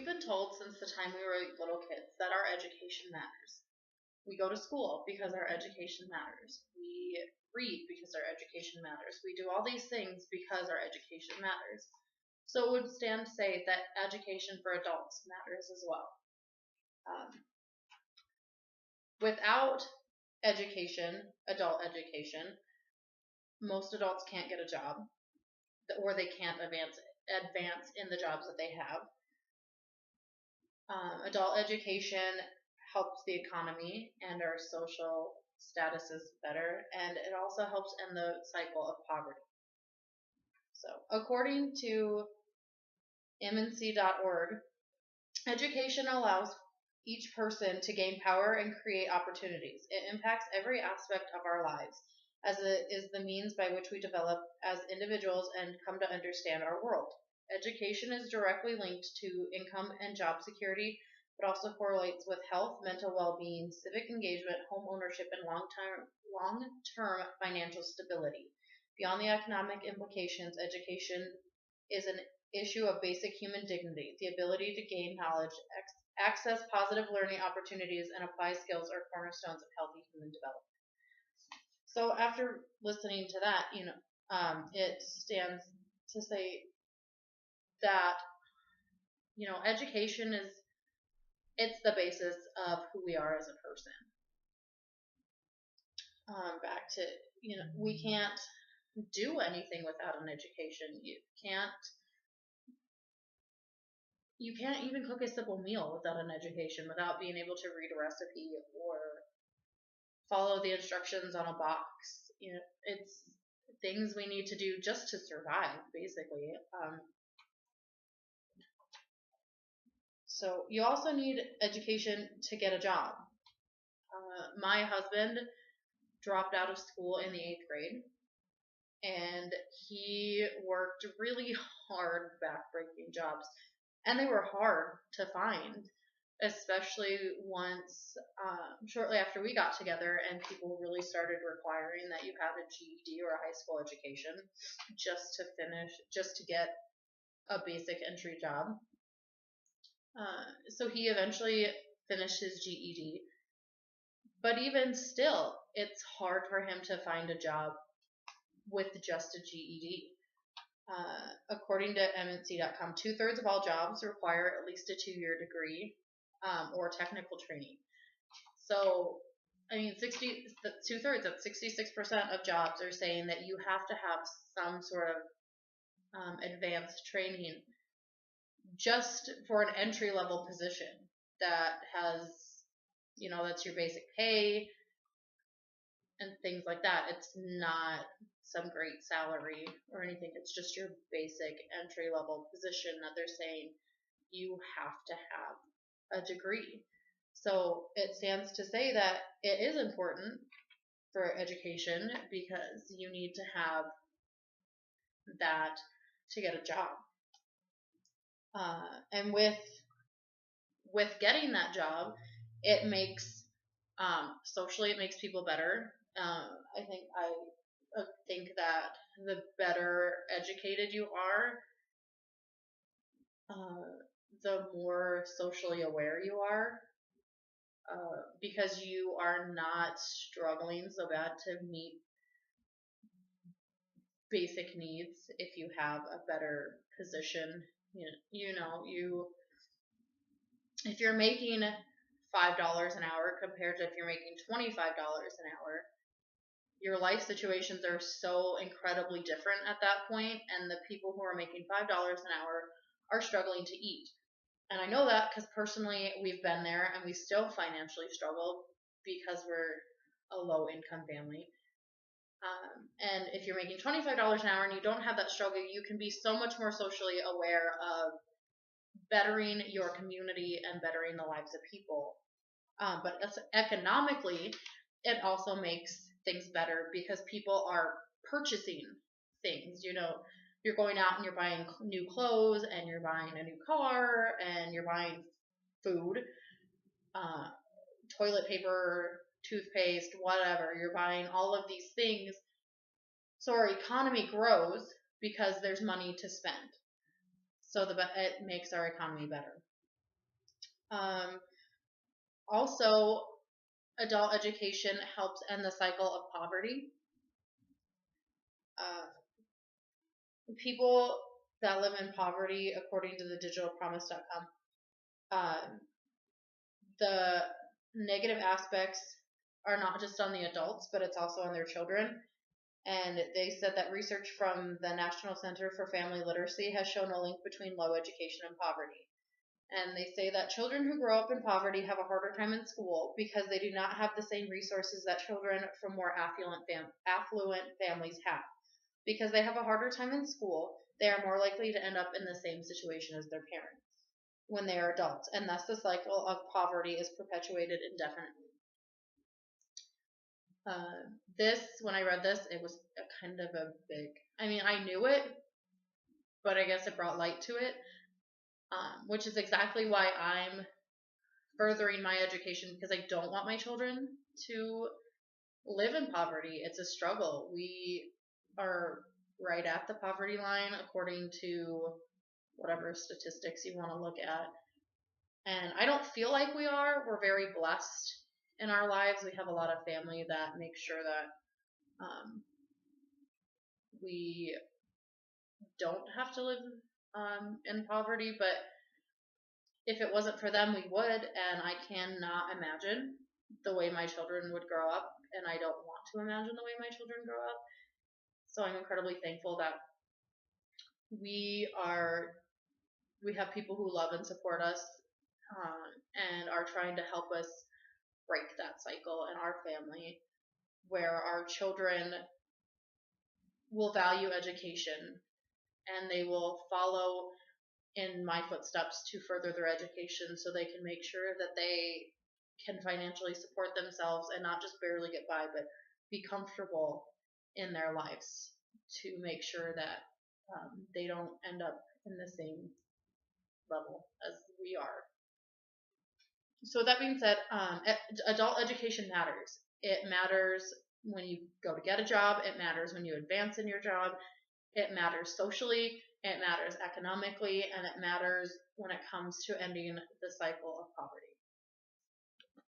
we've been told since the time we were little kids that our education matters. We go to school because our education matters. We read because our education matters. We do all these things because our education matters. So it would stand to say that education for adults matters as well. Um, without education, adult education, most adults can't get a job, or they can't advance in the jobs that they have. Adult education helps the economy and our social statuses better, and it also helps end the cycle of poverty. So, according to MNC.org, education allows each person to gain power and create opportunities. It impacts every aspect of our lives, as it is the means by which we develop as individuals and come to understand our world. Education is directly linked to income and job security, but also correlates with health, mental well-being, civic engagement, home ownership, and long-term financial stability. Beyond the economic implications, education is an issue of basic human dignity. The ability to gain knowledge, access positive learning opportunities, and apply skills are cornerstones of healthy human development. So after listening to that, it stands to say that, education it's the basis of who we are as a person. Back to, we can't do anything without an education. You can't even cook a simple meal without an education, without being able to read a recipe or follow the instructions on a box. It's things we need to do just to survive, basically. So you also need education to get a job. My husband dropped out of school in the 8th grade, and he worked really hard backbreaking jobs, and they were hard to find, especially once shortly after we got together and people really started requiring that you have a GED or a high school education just to get a basic entry job. So he eventually finished his GED, but even still, it's hard for him to find a job with just a GED. According to MNC.com, 2/3 of all jobs require at least a 2-year degree or technical training. So, 2/3, that's 66% of jobs are saying that you have to have some sort of advanced training just for an entry-level position that has, that's your basic pay and things like that. It's not some great salary or anything. It's just your basic entry-level position that they're saying you have to have a degree. So it stands to say that it is important for education because you need to have that to get a job. And with getting that job, it makes socially it makes people better. I think that the better educated you are, the more socially aware you are, because you are not struggling so bad to meet basic needs if you have a better position. If you're making $5 an hour compared to if you're making $25 an hour, your life situations are so incredibly different at that point, and the people who are making $5 an hour are struggling to eat. And I know that because personally we've been there, and we still financially struggle because we're a low-income family. And if you're making $25 an hour and you don't have that struggle, you can be so much more socially aware of bettering your community and bettering the lives of people. But economically, it also makes things better because people are purchasing things. You're going out and you're buying new clothes, and you're buying a new car, and you're buying food, toilet paper, toothpaste, whatever. You're buying all of these things. So our economy grows because there's money to spend. So it makes our economy better. Also, adult education helps end the cycle of poverty. People that live in poverty, according to the digitalpromise.com, the negative aspects are not just on the adults, but it's also on their children. And they said that research from the National Center for Family Literacy has shown a link between low education and poverty. And they say that children who grow up in poverty have a harder time in school because they do not have the same resources that children from more affluent families have. Because they have a harder time in school, they are more likely to end up in the same situation as their parents when they are adults, and thus the cycle of poverty is perpetuated indefinitely. When I read this, it was kind of a big, I mean, I knew it, but I guess it brought light to it, which is exactly why I'm furthering my education, because I don't want my children to live in poverty. It's a struggle. We are right at the poverty line according to whatever statistics you want to look at. And I don't feel like we are. We're very blessed in our lives. We have a lot of family that makes sure that we don't have to live in poverty. But if it wasn't for them, we would. And I cannot imagine the way my children would grow up. And I don't want to imagine the way my children grow up. So I'm incredibly thankful that we have people who love and support us and are trying to help us break that cycle in our family, where our children will value education and they will follow in my footsteps to further their education so they can make sure that they can financially support themselves and not just barely get by, but be comfortable in their lives, to make sure that they don't end up in the same level as we are. So that being said, adult education matters. It matters when you go to get a job. It matters when you advance in your job. It matters socially. It matters economically, and it matters when it comes to ending the cycle of poverty.